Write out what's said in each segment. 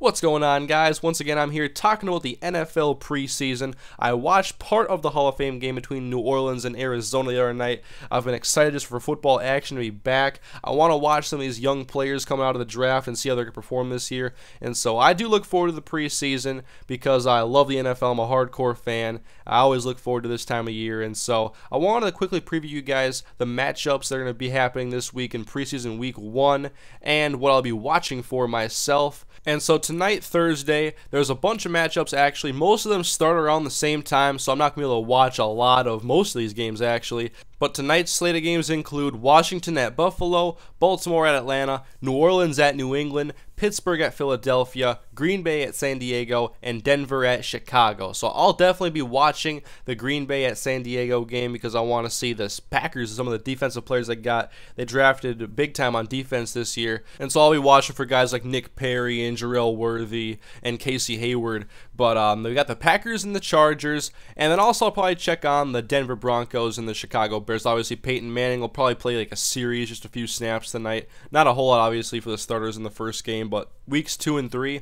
What's going on, guys? Once again, I'm here talking about the NFL preseason. I watched part of the Hall of Fame game between New Orleans and Arizona the other night. I've been excited just for football action to be back. I want to watch some of these young players coming out of the draft and see how they can perform this year. And so I do look forward to the preseason because I love the NFL. I'm a hardcore fan. I always look forward to this time of year. And so I wanted to quickly preview you guys the matchups that are going to be happening this week in preseason week 1 and what I'll be watching for myself. And so tonight, Thursday, there's a bunch of matchups actually. Most of them start around the same time, so I'm not going to be able to watch a lot of most of these games actually. But tonight's slate of games include Washington at Buffalo, Baltimore at Atlanta, New Orleans at New England, Pittsburgh at Philadelphia, Green Bay at San Diego, and Denver at Chicago. So I'll definitely be watching the Green Bay at San Diego game because I want to see the Packers and some of the defensive players they drafted big time on defense this year. And so I'll be watching for guys like Nick Perry and Jarrell Worthy and Casey Hayward. But we got the Packers and the Chargers, and then also I'll probably check on the Denver Broncos and the Chicago Bears. Obviously, Peyton Manning will probably play like a series, just a few snaps tonight. Not a whole lot, obviously, for the starters in the first game, but weeks 2 and 3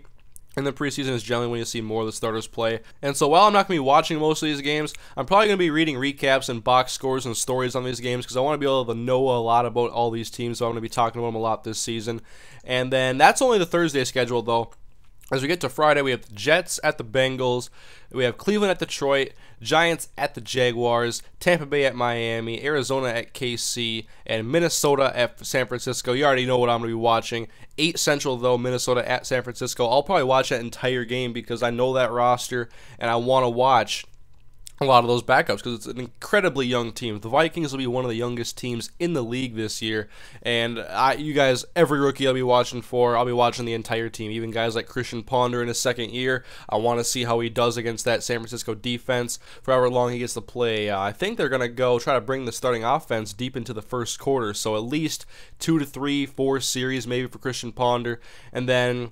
in the preseason is generally when you see more of the starters play. And so while I'm not going to be watching most of these games, I'm probably going to be reading recaps and box scores and stories on these games because I want to be able to know a lot about all these teams, so I'm going to be talking about them a lot this season. And then that's only the Thursday schedule, though. As we get to Friday, we have the Jets at the Bengals, we have Cleveland at Detroit, Giants at the Jaguars, Tampa Bay at Miami, Arizona at KC, and Minnesota at San Francisco. You already know what I'm going to be watching. 8 Central, though, Minnesota at San Francisco. I'll probably watch that entire game because I know that roster, and I want to watch a lot of those backups because it's an incredibly young team. The Vikings will be one of the youngest teams in the league this year, and you guys, every rookie I'll be watching for, I'll be watching the entire team, even guys like Christian Ponder in his second year. I want to see how he does against that San Francisco defense for however long he gets to play. I think they're going to go try to bring the starting offense deep into the first quarter, so at least 2 to 3, 4 series maybe for Christian Ponder, and then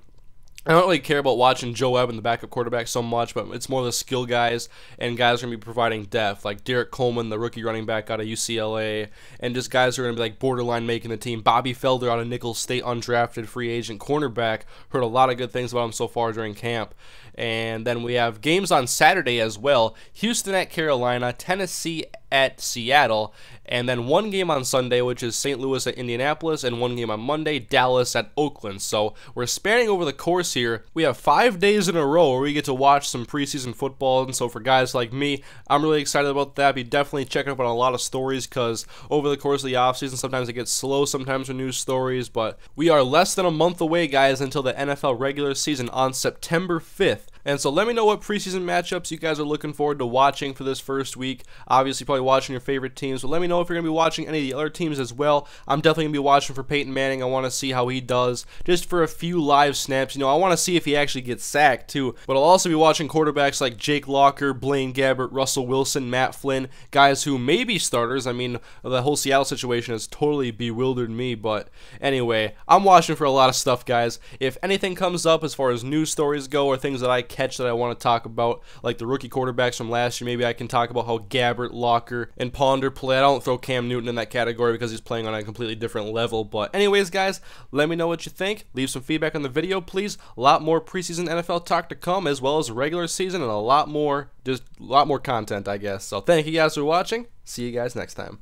I don't really care about watching Joe Webb and the backup quarterback so much, but it's more the skill guys and guys who are going to be providing depth, like Derek Coleman, the rookie running back out of UCLA, and just guys who are going to be like borderline making the team. Bobby Felder out of Nicholls State, undrafted free agent cornerback. Heard a lot of good things about him so far during camp. And then we have games on Saturday as well. Houston at Carolina, Tennessee at Seattle, and then one game on Sunday, which is St. Louis at Indianapolis, and one game on Monday, Dallas at Oakland. So we're spanning over the course here. We have 5 days in a row where we get to watch some preseason football, and so for guys like me, I'm really excited about that. Be definitely checking up on a lot of stories because over the course of the offseason, sometimes it gets slow, sometimes with news stories, but we are less than a month away, guys, until the NFL regular season on September 5th. And so let me know what preseason matchups you guys are looking forward to watching for this first week. Obviously, probably watching your favorite teams, but let me know if you're going to be watching any of the other teams as well. I'm definitely going to be watching for Peyton Manning. I want to see how he does just for a few live snaps. You know, I want to see if he actually gets sacked too. But I'll also be watching quarterbacks like Jake Locker, Blaine Gabbert, Russell Wilson, Matt Flynn, guys who may be starters. I mean, the whole Seattle situation has totally bewildered me. But anyway, I'm watching for a lot of stuff, guys. If anything comes up as far as news stories go or things that I catch that I want to talk about, like the rookie quarterbacks from last year, maybe I can talk about how Gabbert, Locker, and Ponder play. I don't throw Cam Newton in that category because he's playing on a completely different level. But anyways, guys, let me know what you think. Leave some feedback on the video, please. A lot more preseason NFL talk to come, as well as regular season, and a lot more content, I guess. So thank you guys for watching. See you guys next time.